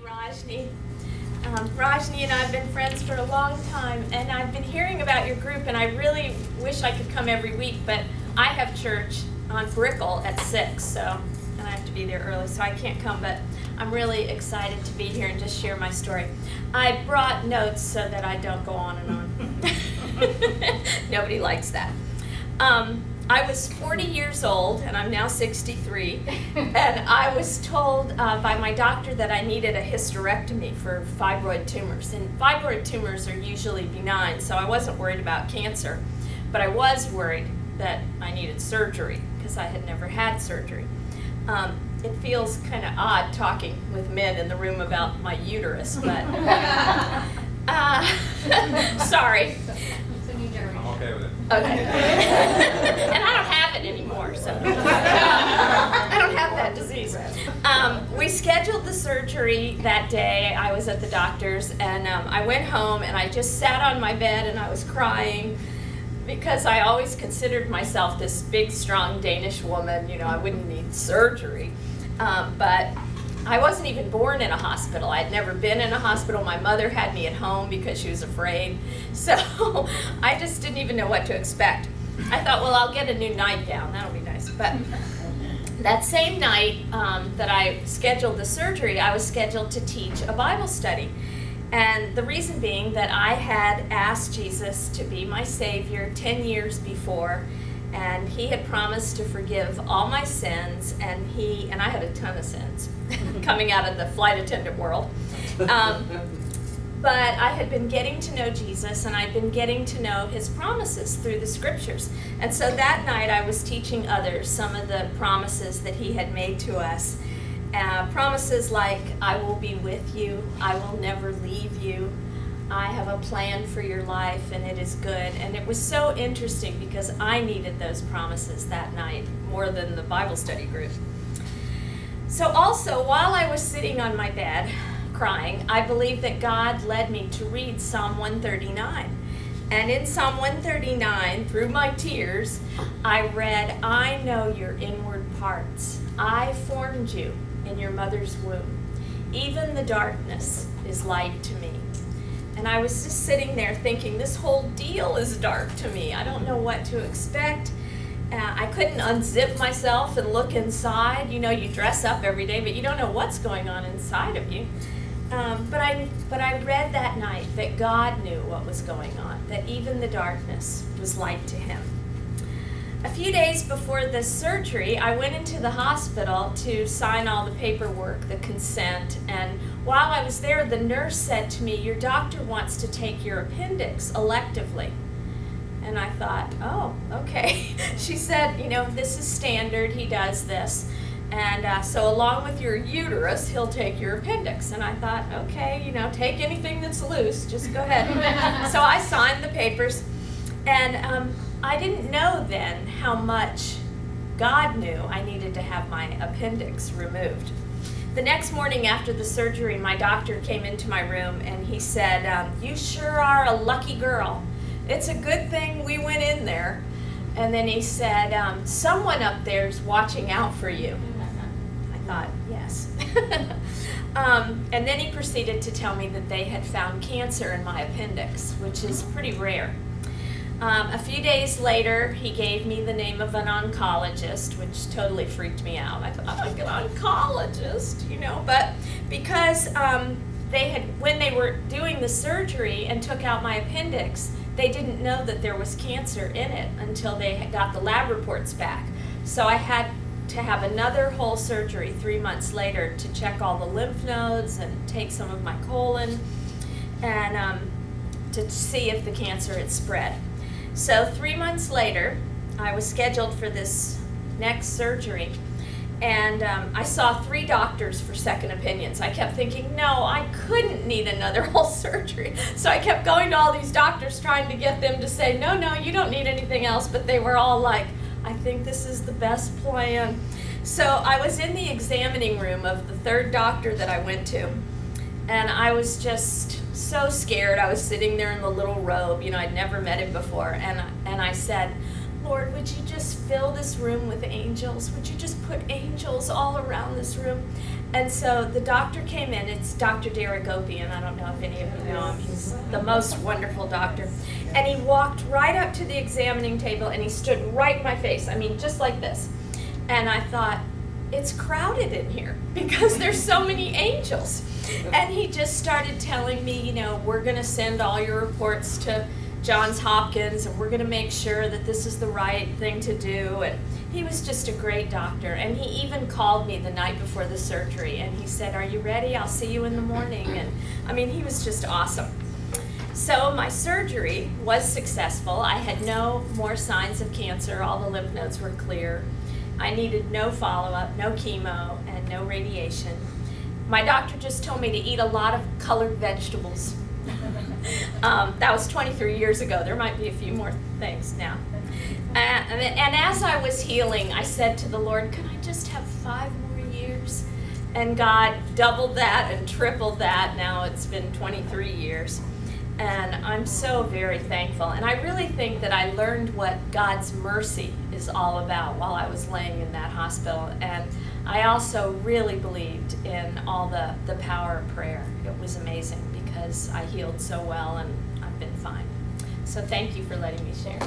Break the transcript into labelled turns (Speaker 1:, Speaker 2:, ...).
Speaker 1: Rajni. Rajni and I have been friends for a long time, and I've been hearing about your group, and I really wish I could come every week, but I have church on Brickell at 6, and I have to be there early, so I can't come, but I'm really excited to be here and just share my story. I brought notes so that I don't go on and on. Nobody likes that. I was 40 years old, and I'm now 63, and I was told by my doctor that I needed a hysterectomy for fibroid tumors. And fibroid tumors are usually benign, so I wasn't worried about cancer, but I was worried that I needed surgery because I had never had surgery. It feels kind of odd talking with men in the room about my uterus, but sorry.
Speaker 2: I'm okay with it.
Speaker 1: Okay. And I don't have it anymore, so I don't have that disease. We scheduled the surgery that day. I was at the doctor's, and I went home, and I just sat on my bed, and I was crying because I always considered myself this big, strong Danish woman. You know, I wouldn't need surgery. But I wasn't even born in a hospital. I'd never been in a hospital. My mother had me at home because she was afraid. So I just didn't even know what to expect. I thought, well, I'll get a new nightgown. That'll be nice. But that same night that I scheduled the surgery, I was scheduled to teach a Bible study. And the reason being that I had asked Jesus to be my Savior 10 years before, and he had promised to forgive all my sins, and I had a ton of sins coming out of the flight attendant world. But I had been getting to know Jesus, and I'd been getting to know his promises through the scriptures. And so that night I was teaching others some of the promises that he had made to us. Promises like, I will be with you, I will never leave you, I have a plan for your life, and it is good. And it was so interesting because I needed those promises that night more than the Bible study group. So also, while I was sitting on my bed crying, I believe that God led me to read Psalm 139. And in Psalm 139, through my tears, I read, I know your inward parts. I formed you in your mother's womb. Even the darkness is light to me. And I was just sitting there thinking, this whole deal is dark to me. I don't know what to expect. I couldn't unzip myself and look inside. You know, you dress up every day, but you don't know what's going on inside of you. But I read that night that God knew what was going on, that even the darkness was light to him. A few days before the surgery, I went into the hospital to sign all the paperwork, the consent, and while I was there, the nurse said to me, your doctor wants to take your appendix electively. And I thought, oh, okay. She said, you know, this is standard, he does this. And so along with your uterus, he'll take your appendix. And I thought, okay, you know, take anything that's loose, just go ahead. So I signed the papers, and I didn't know then how much God knew I needed to have my appendix removed. The next morning after the surgery, my doctor came into my room and he said, you sure are a lucky girl. It's a good thing we went in there. And then he said, someone up there's watching out for you. I thought, yes. And then he proceeded to tell me that they had found cancer in my appendix, which is pretty rare. A few days later, he gave me the name of an oncologist, which totally freaked me out. I thought, I'm like an oncologist, you know, but because when they were doing the surgery and took out my appendix, they didn't know that there was cancer in it until they got the lab reports back. So I had to have another whole surgery 3 months later to check all the lymph nodes and take some of my colon and to see if the cancer had spread. So 3 months later, I was scheduled for this next surgery, and I saw 3 doctors for second opinions. I kept thinking, no, I couldn't need another whole surgery. So I kept going to all these doctors trying to get them to say, no, you don't need anything else, but they were all like, I think this is the best plan. So I was in the examining room of the 3rd doctor that I went to, and I was just so scared. I was sitting there in the little robe, you know, I'd never met him before, and I said, Lord, Lord, would you just fill this room with angels? Would you just put angels all around this room? And so the doctor came in. It's Dr. Daragopian. I don't know if any of you know him. He's the most wonderful doctor. And he walked right up to the examining table, and he stood right in my face. I mean, just like this. And I thought, it's crowded in here because there's so many angels. And he just started telling me, you know, we're going to send all your reports to Johns Hopkins, and we're going to make sure that this is the right thing to do. And he was just a great doctor. And he even called me the night before the surgery, and he said, are you ready? I'll see you in the morning. And I mean, he was just awesome. So my surgery was successful. I had no more signs of cancer. All the lymph nodes were clear. I needed no follow-up, no chemo, and no radiation. My doctor just told me to eat a lot of colored vegetables. That was 23 years ago. There might be a few more things now. And as I was healing, I said to the Lord, can I just have 5 more years? And God doubled that and tripled that. Now it's been 23 years. And I'm so very thankful. And I really think that I learned what God's mercy is all about while I was laying in that hospital. And I also really believed in all the power of prayer. It was amazing because I healed so well and I've been fine. So thank you for letting me share.